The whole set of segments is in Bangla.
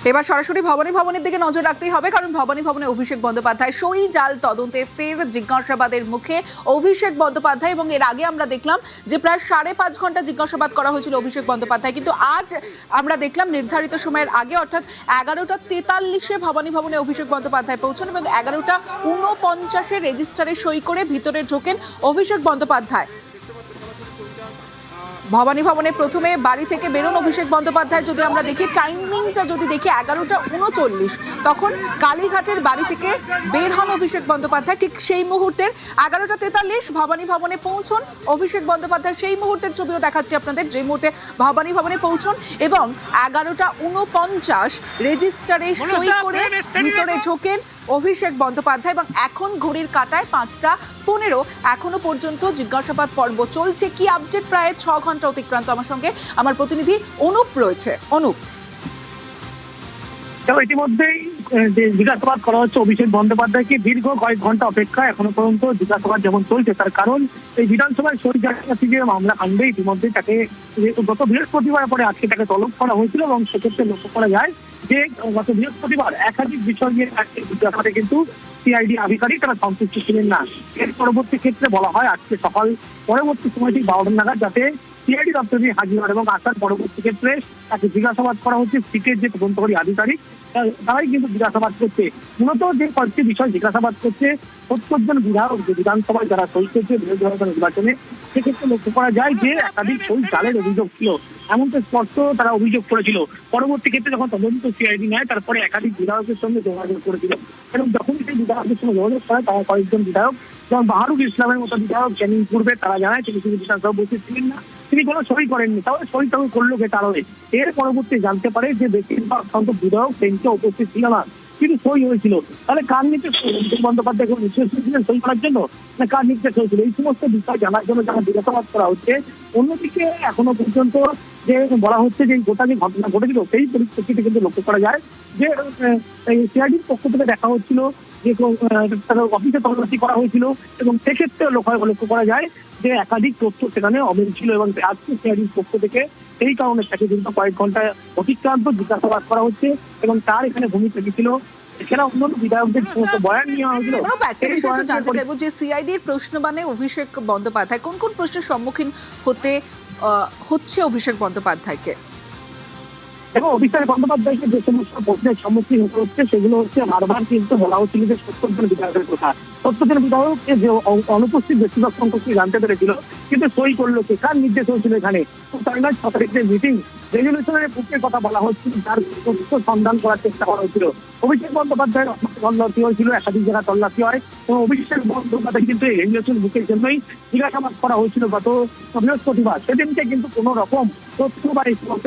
এবার সরাসরি ভবানী ভবনের দিকে নজর রাখতেই হবে, কারণ ভবানী ভবনে অভিষেক বন্দ্যোপাধ্যায় সই জাল তদন্তে ফের জিজ্ঞাসাবাদের মুখে অভিষেক বন্দ্যোপাধ্যায়। এবং এর আগে আমরা দেখলাম যে প্রায় 5.5 ঘন্টা জিজ্ঞাসাবাদ করা হয়েছিল অভিষেক বন্দ্যোপাধ্যায়, কিন্তু আজ আমরা দেখলাম নির্ধারিত সময়ের আগে অর্থাৎ 11:43-এ ভবানী ভবনে অভিষেক বন্দ্যোপাধ্যায় পৌঁছন এবং 11:49-এ রেজিস্টারে সই করে ভিতরে ঢোকেন অভিষেক বন্দ্যোপাধ্যায়। ভবানী ভবনে প্রথমে বাড়ি থেকে বেরোন অভিষেক বন্দ্যোপাধ্যায়। যদি আমরা দেখি টাইমিংটা, যদি দেখি 11:39, তখন কালীঘাটের বাড়ি থেকে বের হন অভিষেক বন্দ্যোপাধ্যায়। ঠিক সেই মুহূর্তের 11:43 ভবানী ভবনে পৌঁছন অভিষেক বন্দ্যোপাধ্যায়। সেই মুহূর্তের ছবিও দেখাচ্ছি আপনাদের, যে মুহূর্তে ভবানী ভবনে পৌঁছন এবং 11:49 রেজিস্টারে সই করে ভিতরে ঢোকেন অভিষেক বন্দ্যোপাধ্যায়। এবং এখন ঘড়ির কাঁটায় 5:15। এখনো পর্যন্ত জিজ্ঞাসাবাদ পর্ব চলছে। কি আপডেট? প্রায় 6 ঘন্টা অতিক্রান্ত। আমার সঙ্গে আমার প্রতিনিধি অনুপ রয়েছে। অনুপ, ইতিমধ্যেই যে জিজ্ঞাসাবাদ করা হচ্ছে অভিষেক বন্দ্যোপাধ্যায়কে, দীর্ঘ কয়েক ঘন্টা অপেক্ষা এখনো পর্যন্ত জিজ্ঞাসাবাদ যেমন চলছে, তার কারণ এই বিধানসভায় সই জালিয়াতি যে মামলা কাণ্ডে ইতিমধ্যে তাকে গত বৃহস্পতিবার পরে আজকে তাকে তলব করা হয়েছিল এবং সেক্ষেত্রে লক্ষ্য করা যায় যে গত বৃহস্পতিবার একাধিক বিষয় নিয়ে জিজ্ঞাসাবাদে কিন্তু সিআইডি আধিকারিক তারা সন্তুষ্ট ছিলেন না। এর পরবর্তী ক্ষেত্রে বলা হয় আজকে সকাল পরবর্তী সময় ঠিক 12টা নাগাদ যাতে সিআইডি দপ্তরে হাজির হন এবং আসার পরবর্তী ক্ষেত্রে তাকে জিজ্ঞাসাবাদ করা হচ্ছে। সিটের যে তদন্তকারী আধিকারিক তারাই কিন্তু জিজ্ঞাসাবাদ করছে। মূলত যে কয়েকটি বিষয় জিজ্ঞাসাবাদ করছে, 70 জন বিধায়ক যে বিধানসভায় যারা সই করছে বিরোধী দল নির্বাচনে, সেক্ষেত্রে লক্ষ্য করা যায় যে একাধিক সই জালের অভিযোগ ছিল, এমনটা স্পষ্ট তারা অভিযোগ করেছিল। পরবর্তী ক্ষেত্রে যখন তদন্ত সিআইডি নেয়, তারপরে একাধিক বিধায়কের সঙ্গে যোগাযোগ করেছিল এবং যখন সেই বিধায়কের সঙ্গে যোগাযোগ করে তারা কয়েকজন বিধায়ক, যেমন বাহারুল ইসলামের মতো বিধায়ক জ্যামিন পূর্বে, তারা জানায় তিনি কিন্তু বিধানসভা উপস্থিত ছিলেন না, তিনি কোনো সই করেননি। তাহলে সই তবে করলো কে? তাহলে এর পরবর্তী জানতে পারে যে বেশিরভাগ সংখ্যক বিধায়ক বেঞ্চে উপস্থিত ছিল না, কিন্তু সই হয়েছিল। তাহলে কার নির্দেশ? অভিষেক বন্দ্যোপাধ্যায় কোনো নির্দেশ দিয়েছিলেন সই করার জন্য, না কার নির্দেশ হয়েছিল? এই সমস্ত বিষয় জানার জন্য যারা জিজ্ঞাসাবাদ করা হচ্ছে। অন্যদিকে এখনো পর্যন্ত যে বলা হচ্ছে যে গোটা যে ঘটনা ঘটেছিল, সেই পরিস্থিতিতে কিন্তু লক্ষ্য করা যায় যে সিআইডির পক্ষ থেকে দেখা হচ্ছিল যে অফিসে তল্লাশি করা হয়েছিল এবং সেক্ষেত্রে লক্ষ্য করা যায় যে একাধিক তথ্য সেখানে অমিল ছিল এবং আজকে সিআইডির পক্ষ থেকে এই কারণে তাকে কিন্তু কয়েক ঘন্টা অতিক্রান্ত জিজ্ঞাসাবাদ করা হচ্ছে এবং তার এখানে ভূমিকা ছিল। এছাড়া অন্যান্য বিধায়কদের সমস্ত বয়ান নেওয়া হয়েছিল। একটা বিষয় তো জানতে চাইবো যে সিআইডির প্রশ্নবাণে অভিষেক বন্দ্যোপাধ্যায় কোন কোন প্রশ্নের সম্মুখীন হচ্ছে অভিষেক বন্দ্যোপাধ্যায়কে? এবং অভিষেক বন্দ্যোপাধ্যায়কে যে সমস্ত প্রশ্নের সম্মুখীন হতে হচ্ছে সেগুলো হচ্ছে বারবার কিন্তু বলা হচ্ছিল যে 70 জন বিধায়কের কথা। 70 জন বিধায়ককে যে অনুপস্থিত বেশিরভাগ সংখ্যককে জানতে পেরেছিল, কিন্তু সই করলো কে? কার নির্দেশ হয়েছিল এখানে? তাই নয়, 6 তারিখের মিটিং রেজলিউশনের বুকের কথা বলা হচ্ছিল, তার তথ্য সন্ধান করার চেষ্টা করা হচ্ছিল। অভিষেক বন্দ্যোপাধ্যায়ের তল্লাশি হয়েছিল, একাধিক জায়গায় তল্লাশি হয় এবং অভিষেক বন্দ্যোপাধ্যায় কিন্তু এই রেজলিউশন বুকের জন্যই জিজ্ঞাসাবাদ করা হয়েছিল গত বৃহস্পতিবার। সেদিনকে কিন্তু কোনো রকম তথ্য বা এই সমস্ত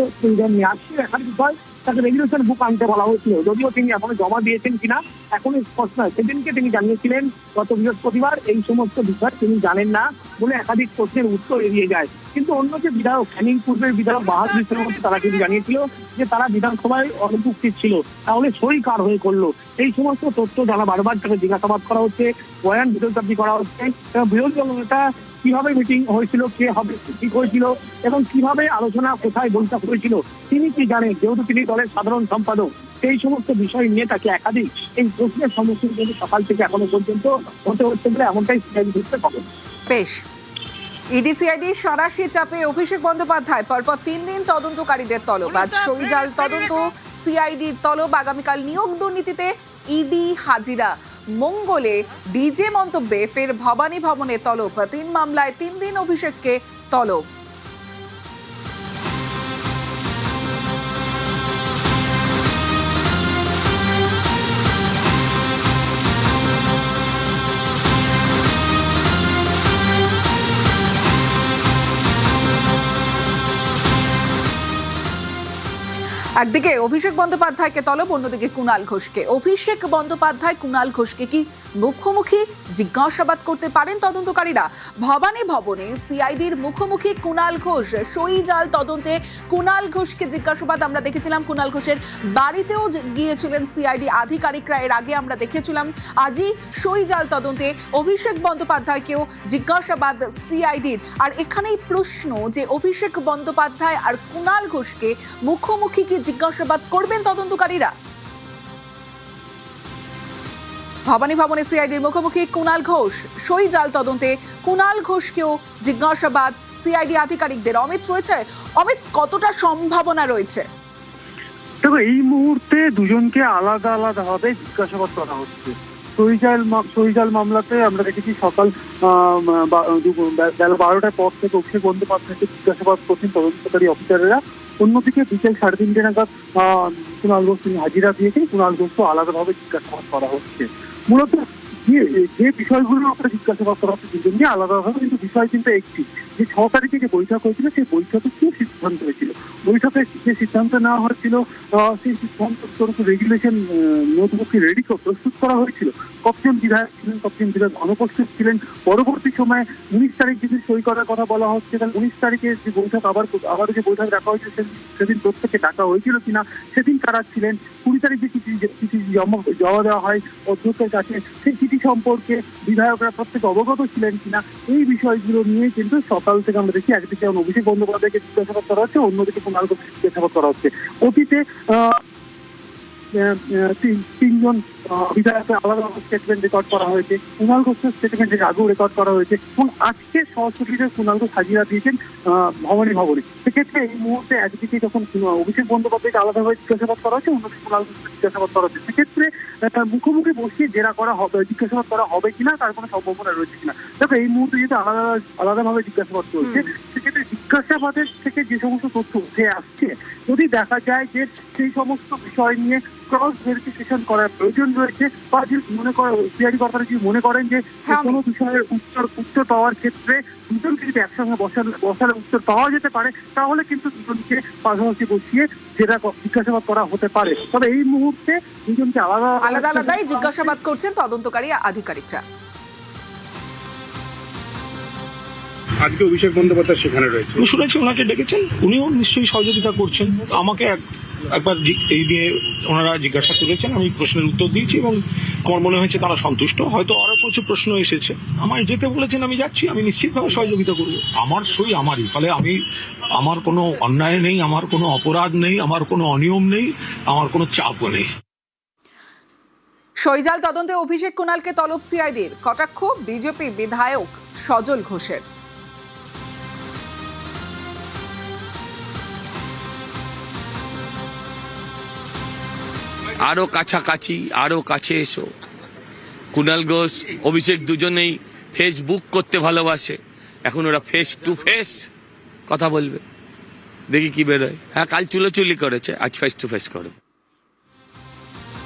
নিয়ে আসছিল একাধিক বিষয় তাকে রেজলিউশন বুক আনতে বলা হয়েছিল, যদিও তিনি এখনো জমা দিয়েছেন কিনা এখনো স্পষ্ট নয়। সেদিনকে তিনি জানিয়েছিলেন গত বৃহস্পতিবার এই সমস্ত বিষয় তিনি জানেন না বলে একাধিক প্রশ্নের উত্তর এড়িয়ে যায়। কিন্তু অন্য যে বিধায়ক, ক্যানিং পূর্বের বিধায়ক বাহাদুর ইসলামের মধ্যে, তারা কিন্তু জানিয়েছিল যে তারা বিধানসভায় অনুপস্থিত ছিল, তাহলে সই কার হয়ে করলো? এই সমস্ত তথ্য যারা বারবার তাকে জিজ্ঞাসাবাদ করা হচ্ছে, বয়ান বিরোধাপি করা হচ্ছে এবং বিরোধী দল নেতা কিভাবে মিটিং হয়েছিল, কে হবে ঠিক হয়েছিল এবং কিভাবে আলোচনা, কোথায় বৈঠক হয়েছিল তিনি কি জানেন, যেহেতু তিনি দলের সাধারণ সম্পাদক। এই সমস্ত বিষয় নিয়ে তাকে একাধিক এই প্রশ্নের সম্মুখীন কিন্তু সকাল থেকে এখনো পর্যন্ত হতে হচ্ছে বলে এমনটাই সিআইডি সূত্রে খবর। বেশ, ইডিসিআইডি সরাসরি চাপে অভিষেক বন্দ্যোপাধ্যায়। পরপর 3 দিন তদন্তকারীদের তলব। আজ সই জাল তদন্ত, সিআইডির তলব। আগামীকাল নিয়োগ দুর্নীতিতে ইডি হাজিরা। মঙ্গলে ডিজে মন্তব্যে ফের ভবানী ভবনে তলব। 3 মামলায় 3 দিন অভিষেককে তলব। একদিকে অভিষেক বন্দ্যোপাধ্যায়কে তলব, অন্যদিকে কুণাল ঘোষকে। অভিষেক বন্দ্যোপাধ্যায় কুণাল ঘোষকে কি মুখোমুখি জিজ্ঞাসাবাদ করতে পারেন তদন্তকারীরা? ভবানী ভবনে সিআইডির মুখোমুখি কুণাল ঘোষ। সই জাল তদন্তে কুণাল ঘোষকে জিজ্ঞাসাবাদ আমরা দেখেছিলাম। কুণাল ঘোষের বাড়িতেও গিয়েছিলেন সিআইডি আধিকারিকরা। এর আগে আমরা দেখেছিলাম আজই সই জাল তদন্তে অভিষেক বন্দ্যোপাধ্যায়কেও জিজ্ঞাসাবাদ সিআইডির। আর এখানেই প্রশ্ন যে অভিষেক বন্দ্যোপাধ্যায় আর কুণাল ঘোষকে মুখোমুখি কি জিজ্ঞাসাবাদ করবেন তদন্তকারীরা? ভবানী ভবনে সিআইডির মুখোমুখি কুণাল ঘোষ। সই জাল তদন্তে কুণাল ঘোষকেও জিজ্ঞাসাবাদ সিআইডি আধিকারিকদের। অমিত রয়েছে। অমিত, কতটা সম্ভাবনা রয়েছে? দেখো, এই মুহূর্তে দুজনকে আলাদা আলাদা ভাবে জিজ্ঞাসাবাদ করা হচ্ছে। সইজাল মামলাতে আমরা দেখেছি সকাল বেলা 12টার পর থেকে অভিষেক বন্দ্যোপাধ্যায়কে জিজ্ঞাসাবাদ করছেন তদন্তকারী অফিসারেরা। অন্যদিকে বিকেল 3:30 নাগাদ কুণাল ঘোষ তিনি হাজিরা দিয়েছেন। কুণাল ঘোষকে আলাদাভাবে জিজ্ঞাসাবাদ করা হচ্ছে। মূলত যে বিষয়গুলো আমরা জিজ্ঞাসাবাদ করা হচ্ছে দুজনকে আলাদাভাবে, কিন্তু বিষয় কিন্তু একটি, যে 6 তারিখে যে বৈঠক হয়েছিল সেই বৈঠকে কি সিদ্ধান্ত হয়েছিল, বৈঠকে যে সিদ্ধান্ত নেওয়া হয়েছিল সেই সিদ্ধান্ত রেগুলেশন নোটবুককে রেডি প্রস্তুত করা হয়েছিল, কতজন বিধায়ক ছিলেন, কতজন বিধায়ক অনুপস্থিত ছিলেন। পরবর্তী সময়ে 19 তারিখ যদি সই করার কথা বলা হচ্ছে, তাহলে 19 তারিখে যে বৈঠক আবারও যে বৈঠক রাখা হয়েছিল সেদিন প্রত্যেককে ডাকা হয়েছিল কিনা, সেদিন কারা ছিলেন, 20 তারিখ যে চিঠি জমা দেওয়া হয় অধ্যক্ষের কাছে, সেই চিঠি সম্পর্কে বিধায়করা প্রত্যেকে অবগত ছিলেন কিনা, এই বিষয়গুলো নিয়ে কিন্তু সকাল থেকে আমরা দেখি একদিকে যেমন অভিষেক বন্দ্যোপাধ্যায়কে জিজ্ঞাসাবাদ করা হচ্ছে, অন্যদিকে কুণাল ঘোষকে জিজ্ঞাসাবাদ করা হচ্ছে। অতীতে 3জন বিধায়কের আলাদা স্টেটমেন্ট রেকর্ড করা হয়েছে, কুণাল ঘোষের স্টেটমেন্ট আগেও রেকর্ড করা হয়েছে, এবং আজকে সহযোগীদের কুণাল ঘোষ হাজিরা দিয়েছেন ভবানী ভবনে। সেক্ষেত্রে এই মুহূর্তে একদিকে যখন অভিষেক বন্দ্যোপাধ্যায়কে আলাদাভাবে জিজ্ঞাসাবাদ করা হচ্ছে, অন্যদিকে কুণাল ঘোষকে জিজ্ঞাসাবাদ করা হচ্ছে, সেক্ষেত্রে মুখোমুখি বসিয়ে জেরা করা হবে, জিজ্ঞাসাবাদ করা হবে কিনা তার কোনো সম্ভাবনা রয়েছে কিনা। তবে এই মুহূর্তে যেহেতু আলাদাভাবে জিজ্ঞাসাবাদ করছে, সেক্ষেত্রে জিজ্ঞাসাবাদের থেকে যে সমস্ত তথ্য উঠে আসছে, যদি দেখা যায় যে সেই সমস্ত বিষয় নিয়ে ক্রস ভেরিফিকেশন করার প্রয়োজন রয়েছে, বা যদি মনে করেন সিআইডি কর্তারা যদি মনে করেন যে কোনো বিষয়ের উত্তর পাওয়ার ক্ষেত্রে দুজনকে যদি একসঙ্গে বসালে উত্তর পাওয়া যেতে পারে, তাহলে কিন্তু দুজনকে পাশাপাশি বসিয়ে যেটা জিজ্ঞাসাবাদ করা হতে পারে। তবে এই মুহূর্তে দুজনকে আলাদাই জিজ্ঞাসাবাদ করছেন তদন্তকারী আধিকারিকরা। আজকে অভিষেক বন্দ্যোপাধ্যায় সেখানে রয়েছে, আমি শুনেছি ওনাকে ডেকেছেন, উনিও নিশ্চয়ই সহযোগিতা করছেন। আমাকে একবার এই নিয়ে ওনারা জিজ্ঞাসা করেছেন, আমি প্রশ্নের উত্তর দিয়েছি এবং আমার মনে হয়েছে তারা সন্তুষ্ট। হয়তো আরো কিছু প্রশ্ন এসেছে, আমার যেতে বলেছেন, আমি যাচ্ছি, আমি নিশ্চিতভাবে সহযোগিতা করব। আমার সই আমারই, ফলে আমার কোনো অন্যায় নেই, আমার কোনো অপরাধ নেই, আমার কোনো অনিয়ম নেই, আমার কোনো চাপও নেই। সইজাল তদন্তে অভিষেক কুণালকে তলব সিআইডির। কটাক্ষ বিজেপি বিধায়ক সজল ঘোষের। আরো কাছাকাছি, আরো কাছে এসো। কুণাল ঘোষ অভিষেক দুজনেই ফেসবুক করতে ভালোবাসে, এখন ওরা ফেস টু ফেস কথা বলবে, দেখি কি বেরোয়। হ্যাঁ, কাল চুলোচুলি করেছে, আজ ফেস টু ফেস করবে।